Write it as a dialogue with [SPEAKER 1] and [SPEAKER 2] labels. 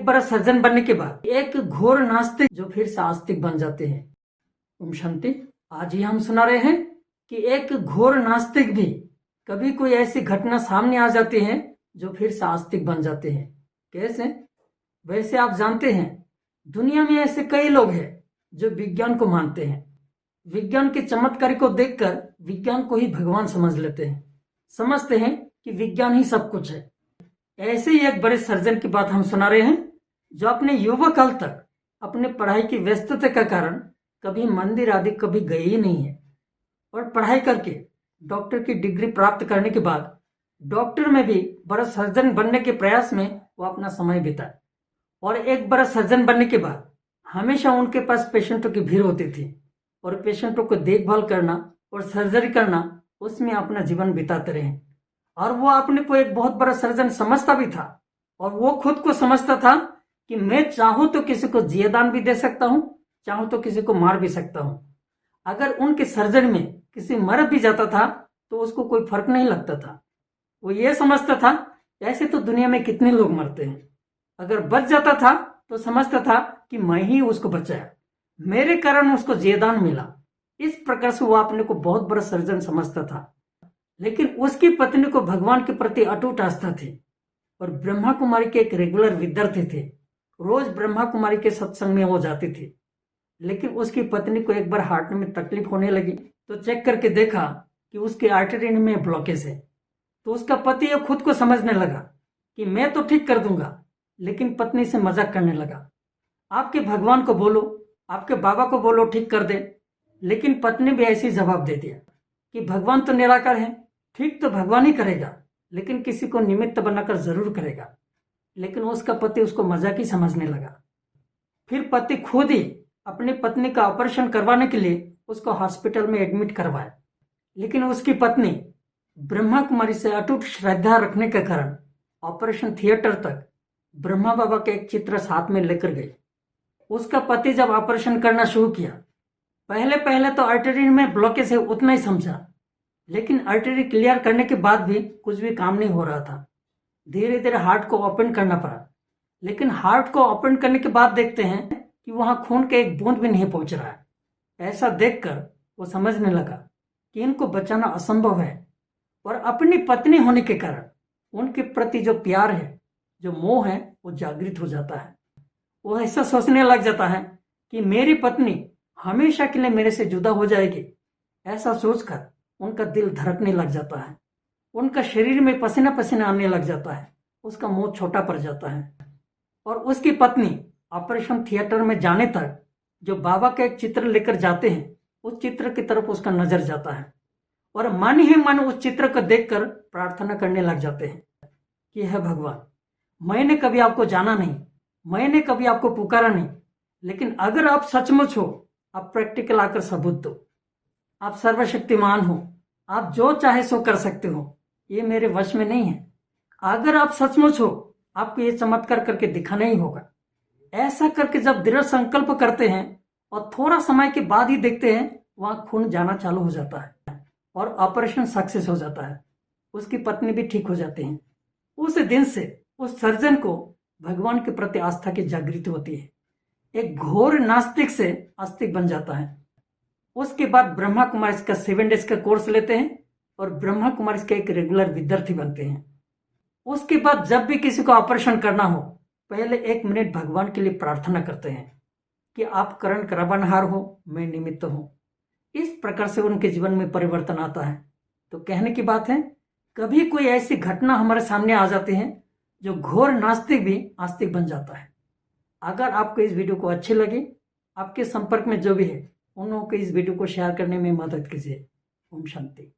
[SPEAKER 1] बड़ा सर्जन बनने के बाद एक घोर नास्तिक जो फिर से आस्तिक बन जाते हैं। ओम शांति। आज ही हम सुना रहे हैं कि एक घोर नास्तिक भी कभी कोई ऐसी घटना सामने आ जाती है जो फिर से आस्तिक बन जाते हैं। कैसे? वैसे आप जानते हैं दुनिया में ऐसे कई लोग हैं जो विज्ञान को मानते हैं, विज्ञान के चमत्कार को देखकर विज्ञान को ही भगवान समझ लेते हैं, समझते हैं कि विज्ञान ही सब कुछ है। ऐसे ही एक बड़े सर्जन की बात हम सुना रहे हैं जो अपने युवा काल तक अपने पढ़ाई की व्यस्तता के कारण कभी मंदिर आदि कभी गए ही नहीं है, और पढ़ाई करके डॉक्टर की डिग्री प्राप्त करने के बाद डॉक्टर में भी बड़ा सर्जन बनने के प्रयास में वो अपना समय बिताए। और एक बड़ा सर्जन बनने के बाद हमेशा उनके पास पेशेंटों की भीड़ होती थी, और पेशेंटों को देखभाल करना और सर्जरी करना उसमें अपना जीवन बिताते रहे। और वो अपने को एक बहुत बड़ा सर्जन समझता भी था, और वो खुद को समझता था कि मैं चाहूं तो किसी को जियादान भी दे सकता हूं, चाहूं तो किसी को मार भी सकता हूं। अगर उनके सर्जरी में किसी मर भी जाता था तो उसको कोई फर्क नहीं लगता था। वो ये समझता था ऐसे तो दुनिया में कितने लोग मरते हैं, अगर बच जाता था तो समझता था कि मैं ही उसको बचाया, मेरे कारण उसको जियादान मिला। इस प्रकार से वो अपने को बहुत बड़ा सर्जन समझता था। लेकिन उसकी पत्नी को भगवान के प्रति अटूट आस्था थी, और ब्रह्मा कुमारी के एक रेगुलर विद्यार्थी थे। रोज ब्रह्मा कुमारी के सत्संग में वो जाती थी। लेकिन उसकी पत्नी को एक बार हार्ट में तकलीफ होने लगी तो चेक करके देखा कि उसके आर्टरी में ब्लॉकेज है। तो उसका पति ये खुद को समझने लगा कि मैं तो ठीक कर दूंगा, लेकिन पत्नी से मजाक करने लगा। आपके भगवान को बोलो, आपके बाबा को बोलो ठीक कर दे। लेकिन पत्नी भी ऐसी जवाब दे दिया कि भगवान तो निराकार है, ठीक तो भगवान ही करेगा, लेकिन किसी को निमित्त बनाकर जरूर करेगा। लेकिन उसका पति उसको मजाक ही समझने लगा। फिर पति खुद ही अपनी पत्नी का ऑपरेशन करवाने के लिए उसको हॉस्पिटल में एडमिट करवाया। लेकिन उसकी पत्नी ब्रह्मा कुमारी से अटूट श्रद्धा रखने के कारण ऑपरेशन थिएटर तक ब्रह्मा बाबा के एक चित्र साथ में लेकर गई। उसका पति जब ऑपरेशन करना शुरू किया, पहले पहले तो आर्टरी में ब्लॉकेज है उतना ही समझा, लेकिन आर्टरी क्लियर करने के बाद भी कुछ भी काम नहीं हो रहा था। धीरे धीरे हार्ट को ओपन करना पड़ा, लेकिन हार्ट को ओपन करने के बाद देखते हैं कि वहां खून का एक बूंद भी नहीं पहुंच रहा है। ऐसा देखकर वो समझने लगा कि इनको बचाना असंभव है, और अपनी पत्नी होने के कारण उनके प्रति जो प्यार है, जो मोह है, वो जागृत हो जाता है। वो ऐसा सोचने लग जाता है कि मेरी पत्नी हमेशा के लिए मेरे से जुदा हो जाएगी। ऐसा सोचकर उनका दिल धड़कने लग जाता है, उनका शरीर में पसीना पसीना आने लग जाता है, उसका मुंह छोटा पड़ जाता है। और उसकी पत्नी ऑपरेशन थिएटर में जाने तक जो बाबा का एक चित्र लेकर जाते हैं, उस चित्र की तरफ उसका नजर जाता है, और मन ही मन उस चित्र को देखकर प्रार्थना करने लग जाते हैं कि हे भगवान, मैंने कभी आपको जाना नहीं, मैंने कभी आपको पुकारा नहीं, लेकिन अगर आप सचमुच हो, आप प्रैक्टिकल आकर सबूत दो। आप सर्वशक्तिमान हो, आप जो चाहे सो कर सकते हो, ये मेरे वश में नहीं है। अगर आप सचमुच हो, आपको ये चमत्कार करके दिखाना ही होगा। ऐसा करके जब दृढ़ संकल्प करते हैं और थोड़ा समय के बाद ही देखते हैं वहां खून जाना चालू हो जाता है, और ऑपरेशन सक्सेस हो जाता है। उसकी पत्नी भी ठीक हो जाती है। उस दिन से उस सर्जन को भगवान के प्रति आस्था की जागृति होती है। एक घोर नास्तिक से आस्तिक बन जाता है। उसके बाद ब्रह्मा कुमारी का 7 डेज का कोर्स लेते हैं, और ब्रह्मा कुमारी के एक रेगुलर विद्यार्थी बनते हैं। उसके बाद जब भी किसी को ऑपरेशन करना हो, पहले 1 मिनट भगवान के लिए प्रार्थना करते हैं कि आप करण करावनहार हो, मैं निमित्त हूं। इस प्रकार से उनके जीवन में परिवर्तन आता है। तो कहने की बात है, कभी कोई ऐसी घटना हमारे सामने आ जाती है जो घोर नास्तिक भी आस्तिक बन जाता है। अगर आपको इस वीडियो को अच्छी लगी, आपके संपर्क में जो भी है उन लोगों को इस वीडियो को शेयर करने में मदद कीजिए। ओम शांति।